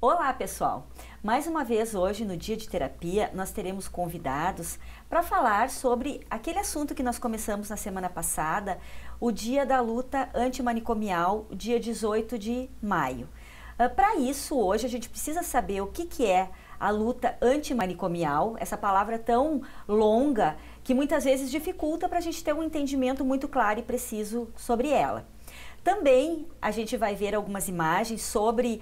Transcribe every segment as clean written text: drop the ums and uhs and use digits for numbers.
Olá, pessoal! Mais uma vez hoje no Dia de Terapia nós teremos convidados para falar sobre aquele assunto que nós começamos na semana passada, o Dia da Luta Antimanicomial, dia 18 de maio. Para isso, hoje a gente precisa saber o que é a luta antimanicomial, essa palavra tão longa que muitas vezes dificulta para a gente ter um entendimento muito claro e preciso sobre ela. Também a gente vai ver algumas imagens sobre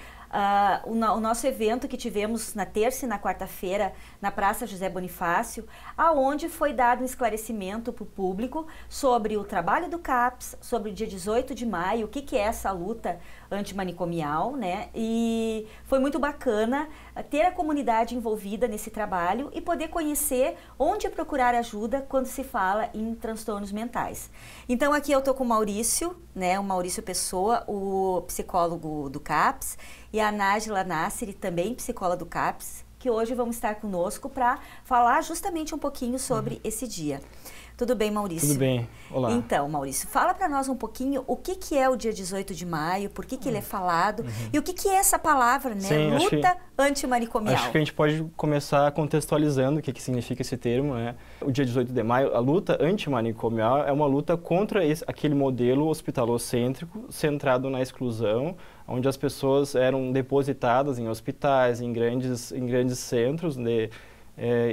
o nosso evento que tivemos na terça e na quarta-feira na Praça José Bonifácio, aonde foi dado um esclarecimento para o público sobre o trabalho do CAPS, sobre o dia 18 de maio, o que é essa luta antimanicomial, né? E foi muito bacana ter a comunidade envolvida nesse trabalho e poder conhecer onde procurar ajuda quando se fala em transtornos mentais. Então aqui eu estou com o Maurício, né? O Maurício Pessoa, o psicólogo do CAPS, e a Nájila Nasseri, também psicóloga do CAPS, que hoje vão estar conosco para falar justamente um pouquinho sobre esse dia. Tudo bem, Maurício? Tudo bem, olá. Então, Maurício, fala para nós um pouquinho o que é o dia 18 de maio, por que ele é falado e o que é essa palavra, né? Sim, luta antimanicomial. Acho que a gente pode começar contextualizando o que significa esse termo, né? O dia 18 de maio, a luta antimanicomial é uma luta contra aquele modelo hospitalocêntrico centrado na exclusão, onde as pessoas eram depositadas em hospitais, em grandes centros,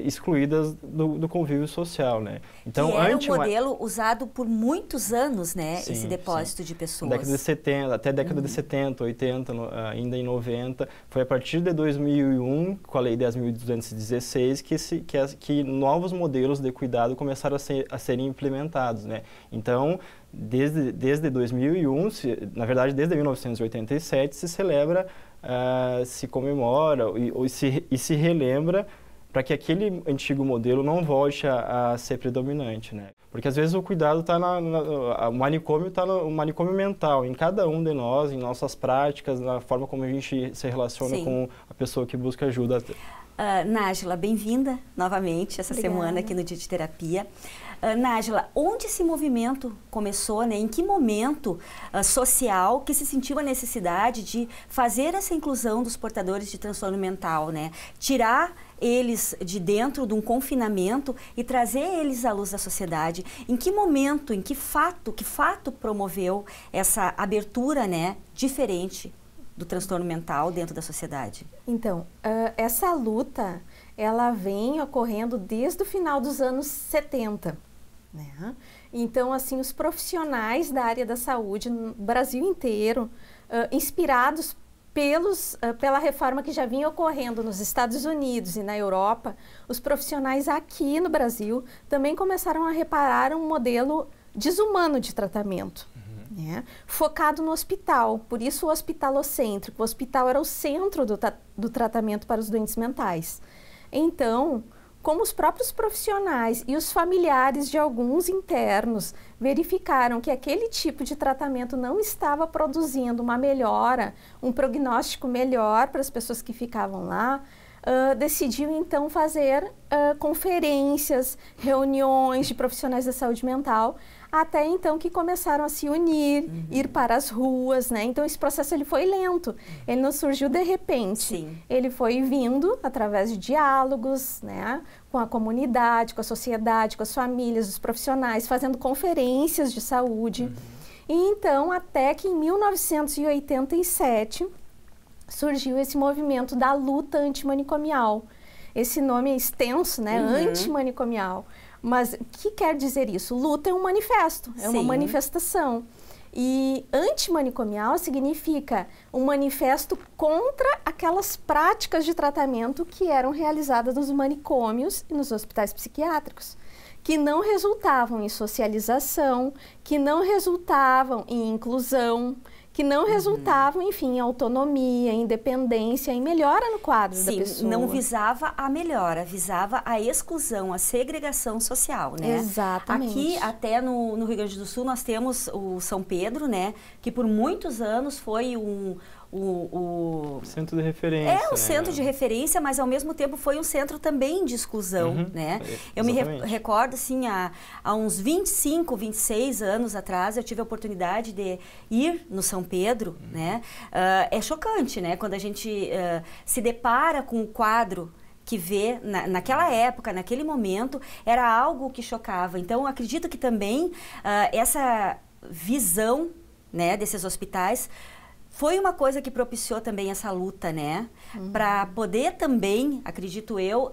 excluídas do convívio social, né? Então, que era um modelo usado por muitos anos, né? Sim, esse depósito de pessoas. Década de 70, até década de 70, 80, ainda em 90. Foi a partir de 2001, com a Lei 10.216, que novos modelos de cuidado começaram a serem implementados, né? Então, desde 2001, na verdade, desde 1987, se celebra, se comemora e se relembra para que aquele antigo modelo não volte a ser predominante, né? Porque às vezes o cuidado está o manicômio está no manicômio mental, em cada um de nós, em nossas práticas, na forma como a gente se relaciona Sim. com a pessoa que busca ajuda. Nájila, bem-vinda novamente essa Obrigada. semana aqui no Dia de Terapia. Nájila, onde esse movimento começou, né? Em que momento social que se sentiu a necessidade de fazer essa inclusão dos portadores de transtorno mental, né? Tirar eles de dentro de um confinamento e trazer eles à luz da sociedade. Em que momento, que fato promoveu essa abertura, né, diferente do transtorno mental dentro da sociedade? Então, essa luta, ela vem ocorrendo desde o final dos anos 70, né? Então, assim, os profissionais da área da saúde no Brasil inteiro, inspirados pela reforma que já vinha ocorrendo nos Estados Unidos e na Europa, os profissionais aqui no Brasil também começaram a reparar um modelo desumano de tratamento. Né? Focado no hospital, por isso o hospitalocêntrico. O hospital era o centro do tratamento para os doentes mentais. Então, como os próprios profissionais e os familiares de alguns internos verificaram que aquele tipo de tratamento não estava produzindo uma melhora, um prognóstico melhor para as pessoas que ficavam lá, decidiu então fazer conferências, reuniões de profissionais da saúde mental, até então que começaram a se unir, ir para as ruas, né? Então esse processo ele foi lento, ele não surgiu de repente. Sim. Ele foi vindo através de diálogos, né? Com a comunidade, com a sociedade, com as famílias, os profissionais, fazendo conferências de saúde. E então até que em 1987 surgiu esse movimento da luta antimanicomial. Esse nome é extenso, né? Antimanicomial. Mas o que quer dizer isso? Luta é um manifesto, é uma manifestação. E antimanicomial significa um manifesto contra aquelas práticas de tratamento que eram realizadas nos manicômios e nos hospitais psiquiátricos, que não resultavam em socialização, que não resultavam em inclusão, que não resultavam, enfim, em autonomia, em independência, em melhora no quadro da pessoa. Sim, não visava a melhora, visava a exclusão, a segregação social, né? Exatamente. Aqui, até no Rio Grande do Sul, nós temos o São Pedro, né? Que por muitos anos foi um Centro de referência. É, o centro de referência, mas ao mesmo tempo foi um centro também de exclusão, né? Eu me recordo, assim, há uns 25, 26 anos atrás, eu tive a oportunidade de ir no São Pedro, né? É chocante, né? Quando a gente se depara com o quadro que vê, naquela época, naquele momento, era algo que chocava. Então, acredito que também essa visão, né, desses hospitais foi uma coisa que propiciou também essa luta, né? Para poder também, acredito eu,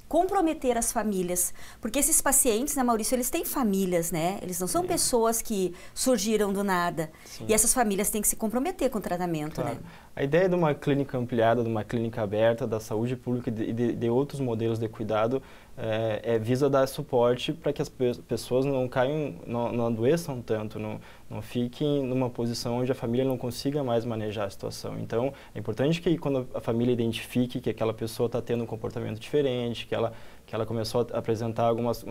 comprometer as famílias. Porque esses pacientes, né, Maurício, eles têm famílias, né? Eles não são pessoas que surgiram do nada. Sim. E essas famílias têm que se comprometer com o tratamento, claro, né? A ideia de uma clínica ampliada, de uma clínica aberta, da saúde pública e de outros modelos de cuidado visa dar suporte para que as pessoas não caiam, não adoeçam tanto, não fiquem numa posição onde a família não consiga mais manejar a situação. Então, é importante que quando a família identifique que aquela pessoa está tendo um comportamento diferente, que ela começou a apresentar algumas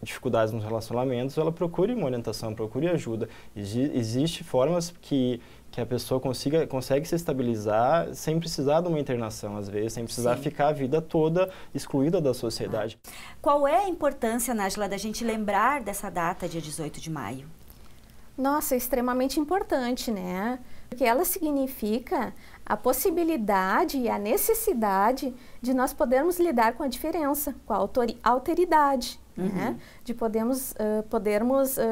dificuldades nos relacionamentos, ela procure uma orientação, procure ajuda. Existem formas que a pessoa consegue se estabilizar sem precisar de uma internação, às vezes, sem precisar ficar a vida toda excluída da sociedade. Qual é a importância, Nájila, da gente lembrar dessa data, dia 18 de maio? Nossa, é extremamente importante, né? Porque ela significa a possibilidade e a necessidade de nós podermos lidar com a diferença, com a alteridade, né? De podermos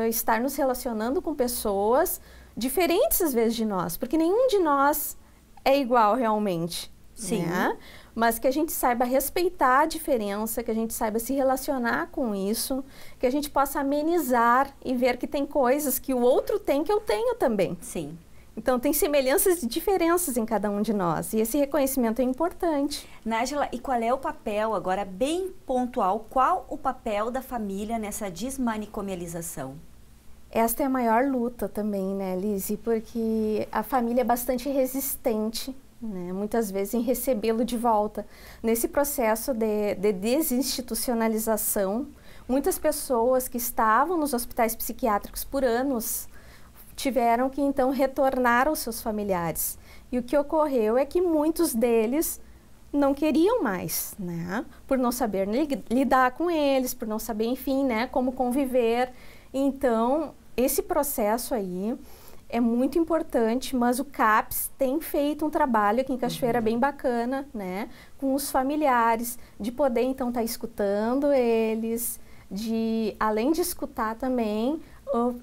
estar nos relacionando com pessoas diferentes às vezes de nós, porque nenhum de nós é igual realmente. Sim. Né? Mas que a gente saiba respeitar a diferença, que a gente saiba se relacionar com isso, que a gente possa amenizar e ver que tem coisas que o outro tem que eu tenho também. Sim. Então, tem semelhanças e diferenças em cada um de nós, e esse reconhecimento é importante. Nájila, e qual é o papel, agora bem pontual, qual o papel da família nessa desmanicomialização? Esta é a maior luta também, né, Lise? Porque a família é bastante resistente, né, muitas vezes em recebê-lo de volta. Nesse processo de desinstitucionalização, muitas pessoas que estavam nos hospitais psiquiátricos por anos tiveram que então retornar aos seus familiares. E o que ocorreu é que muitos deles não queriam mais, né, por não saber lidar com eles, por não saber, enfim, né, como conviver. Então, esse processo aí é muito importante, mas o CAPS tem feito um trabalho aqui em Cachoeira bem bacana, né, com os familiares, de poder então estar escutando eles, de, além de escutar também,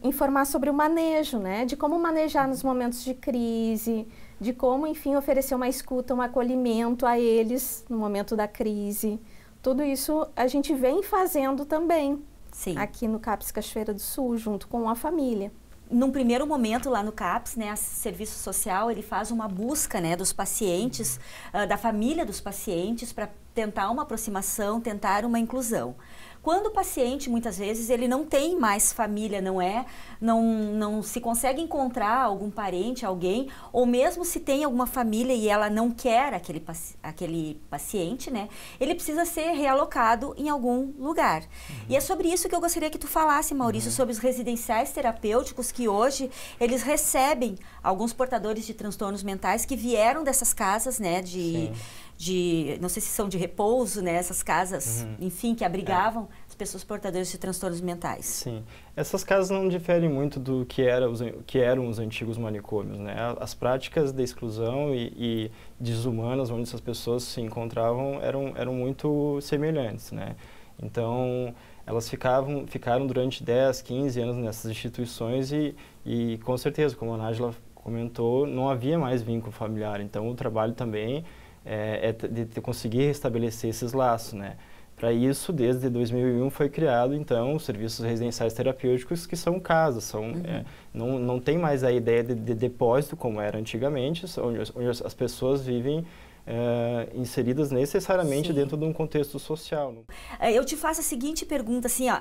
informar sobre o manejo, né, de como manejar nos momentos de crise, de como, enfim, oferecer uma escuta, um acolhimento a eles no momento da crise. Tudo isso a gente vem fazendo também. Sim. Aqui no CAPS Cachoeira do Sul, junto com a família. Num primeiro momento lá no CAPS, né, o Serviço Social, ele faz uma busca, né, dos pacientes, da família dos pacientes, para tentar uma aproximação, tentar uma inclusão. Quando o paciente, muitas vezes, ele não tem mais família, não se consegue encontrar algum parente, alguém, ou mesmo se tem alguma família e ela não quer aquele paciente, né, ele precisa ser realocado em algum lugar. E é sobre isso que eu gostaria que tu falasse, Maurício, sobre os residenciais terapêuticos que hoje eles recebem alguns portadores de transtornos mentais que vieram dessas casas, né, não sei se são de repouso, né, essas casas, enfim, que abrigavam as pessoas portadoras de transtornos mentais. Sim. Essas casas não diferem muito do que eram os antigos manicômios, né? As práticas de exclusão e desumanas onde essas pessoas se encontravam eram muito semelhantes, né? Então, elas ficaram durante 10, 15 anos nessas instituições e com certeza, como a Nájila comentou, não havia mais vínculo familiar. Então, o trabalho também de conseguir restabelecer esses laços, né? Para isso, desde 2001 foi criado, então, os serviços residenciais terapêuticos, que são casas, não tem mais a ideia de depósito como era antigamente, onde as pessoas vivem inseridas necessariamente dentro de um contexto social. Eu te faço a seguinte pergunta, assim, ó,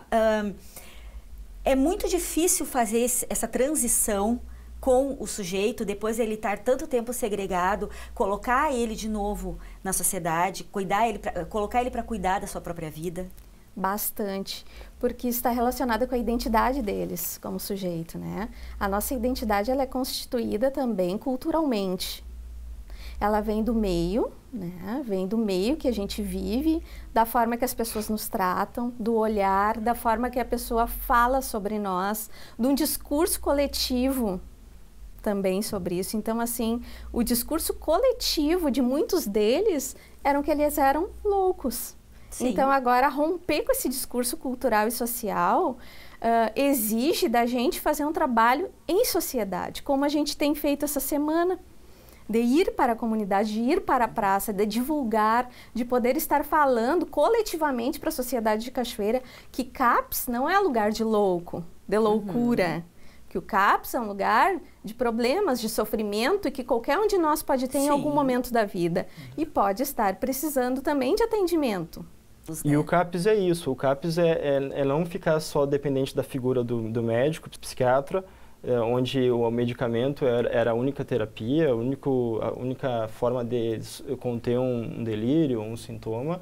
é muito difícil fazer essa transição com o sujeito, depois de ele estar tanto tempo segregado, colocar ele de novo na sociedade, colocar ele para cuidar da sua própria vida? Bastante, porque está relacionada com a identidade deles como sujeito, né? A nossa identidade, ela é constituída também culturalmente. Ela vem do meio, né? Vem do meio que a gente vive, da forma que as pessoas nos tratam, do olhar, da forma que a pessoa fala sobre nós, de um discurso coletivo também sobre isso. Então, assim, o discurso coletivo de muitos deles eram que eles eram loucos. Sim. Então, agora, romper com esse discurso cultural e social exige da gente fazer um trabalho em sociedade, como a gente tem feito essa semana, de ir para a comunidade, de ir para a praça, de divulgar, de poder estar falando coletivamente para a sociedade de Cachoeira que CAPS não é lugar de louco, de loucura. Que o CAPS é um lugar de problemas, de sofrimento e que qualquer um de nós pode ter em algum momento da vida e pode estar precisando também de atendimento. E o CAPS é isso, o CAPS é não ficar só dependente da figura do médico, do psiquiatra, onde o medicamento era a única terapia, a única forma de conter um delírio, um sintoma.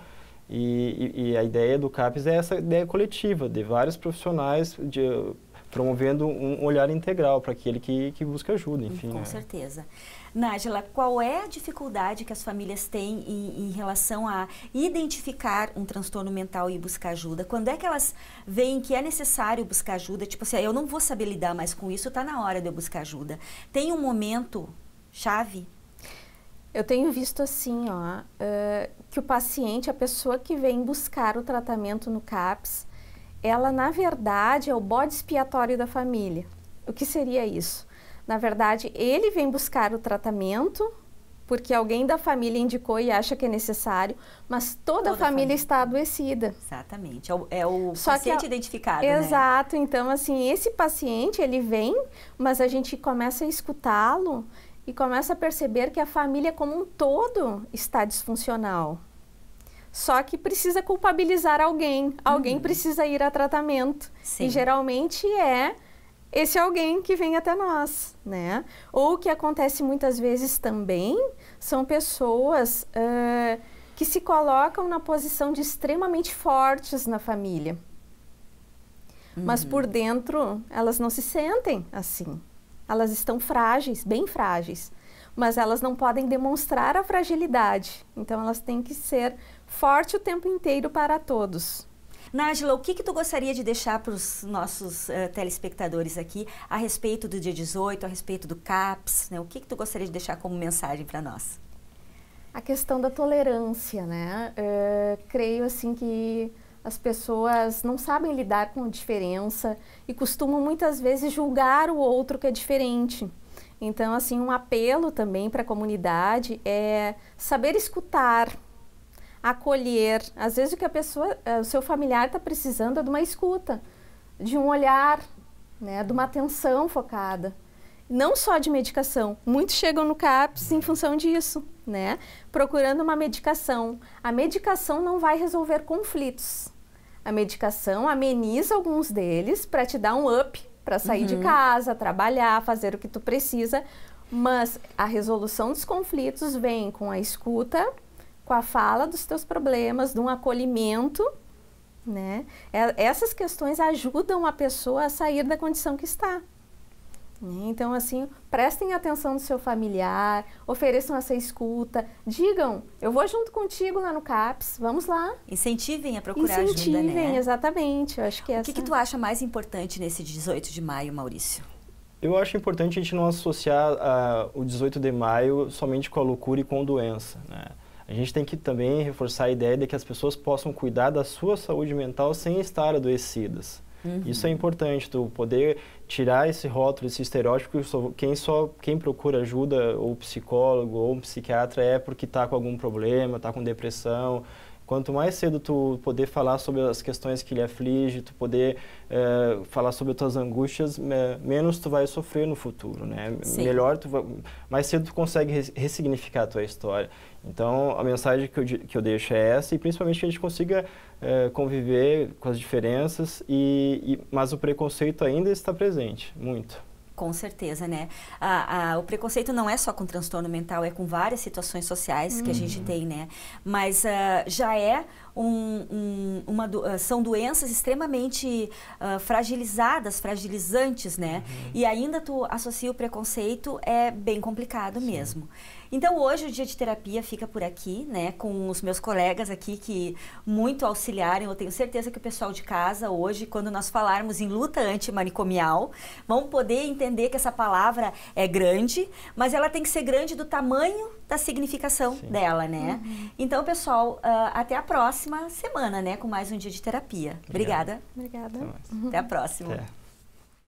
E a ideia do CAPS é essa ideia coletiva, de vários profissionais promovendo um olhar integral para aquele que busca ajuda, enfim. Com certeza. Nájila, qual é a dificuldade que as famílias têm em relação a identificar um transtorno mental e buscar ajuda? Quando é que elas veem que é necessário buscar ajuda? Tipo assim, eu não vou saber lidar mais com isso, está na hora de eu buscar ajuda. Tem um momento chave? Eu tenho visto assim, que o paciente, a pessoa que vem buscar o tratamento no CAPS, ela, na verdade, é o bode expiatório da família. O que seria isso? Na verdade, ele vem buscar o tratamento porque alguém da família indicou e acha que é necessário, mas toda a família está adoecida. Exatamente. É o paciente identificado, Exato. Né? Então, assim, esse paciente, ele vem, mas a gente começa a escutá-lo e começa a perceber que a família como um todo está disfuncional. Só que precisa culpabilizar alguém. Alguém precisa ir a tratamento. Sim. E geralmente é esse alguém que vem até nós, né? Ou o que acontece muitas vezes também são pessoas que se colocam na posição de extremamente fortes na família. Mas por dentro elas não se sentem assim. Elas estão frágeis, bem frágeis. Mas elas não podem demonstrar a fragilidade. Então elas têm que ser fortes o tempo inteiro para todos. Nájila, o que tu gostaria de deixar para os nossos telespectadores aqui a respeito do dia 18, a respeito do CAPS, né? O que tu gostaria de deixar como mensagem para nós? A questão da tolerância, né? Creio assim que as pessoas não sabem lidar com a diferença e costumam muitas vezes julgar o outro que é diferente. Então, assim, um apelo também para a comunidade é saber escutar, acolher. Às vezes o que o seu familiar está precisando é de uma escuta, de um olhar, né, de uma atenção focada. Não só de medicação. Muitos chegam no CAPS em função disso, né? Procurando uma medicação. A medicação não vai resolver conflitos. A medicação ameniza alguns deles para te dar um up, para sair de casa, trabalhar, fazer o que tu precisa. Mas a resolução dos conflitos vem com a escuta, com a fala dos teus problemas, de um acolhimento, né? Essas questões ajudam a pessoa a sair da condição que está. Então, assim, prestem atenção no seu familiar, ofereçam essa escuta, digam, eu vou junto contigo lá no CAPS, vamos lá. Incentivem a procurar ajuda, né? Incentivem, exatamente. Eu acho que o que tu acha mais importante nesse 18 de maio, Maurício? Eu acho importante a gente não associar o 18 de maio somente com a loucura e com a doença, né? A gente tem que também reforçar a ideia de que as pessoas possam cuidar da sua saúde mental sem estar adoecidas. Isso é importante, tu poder tirar esse rótulo, esse estereótipo, quem procura ajuda, ou psicólogo, ou um psiquiatra, é porque está com algum problema, está com depressão. Quanto mais cedo tu poder falar sobre as questões que lhe aflige, tu poder falar sobre as tuas angústias, menos tu vai sofrer no futuro, né? Sim. Melhor, mais cedo tu consegue ressignificar a tua história. Então, a mensagem que eu deixo é essa, e principalmente que a gente consiga conviver com as diferenças, mas o preconceito ainda está presente, muito. Com certeza, né? O preconceito não é só com transtorno mental, é com várias situações sociais que a gente tem, né? Mas já é são doenças extremamente fragilizantes, né? E ainda tu associa o preconceito, é bem complicado mesmo. Então, hoje o Dia de Terapia fica por aqui, né? Com os meus colegas aqui que muito auxiliaram. Eu tenho certeza que o pessoal de casa hoje, quando nós falarmos em luta antimanicomial, vão poder entender que essa palavra é grande, mas ela tem que ser grande do tamanho da significação dela, né? Então, pessoal, até a próxima semana, né? Com mais um Dia de Terapia. Obrigada. Obrigada. Até a próxima. Até.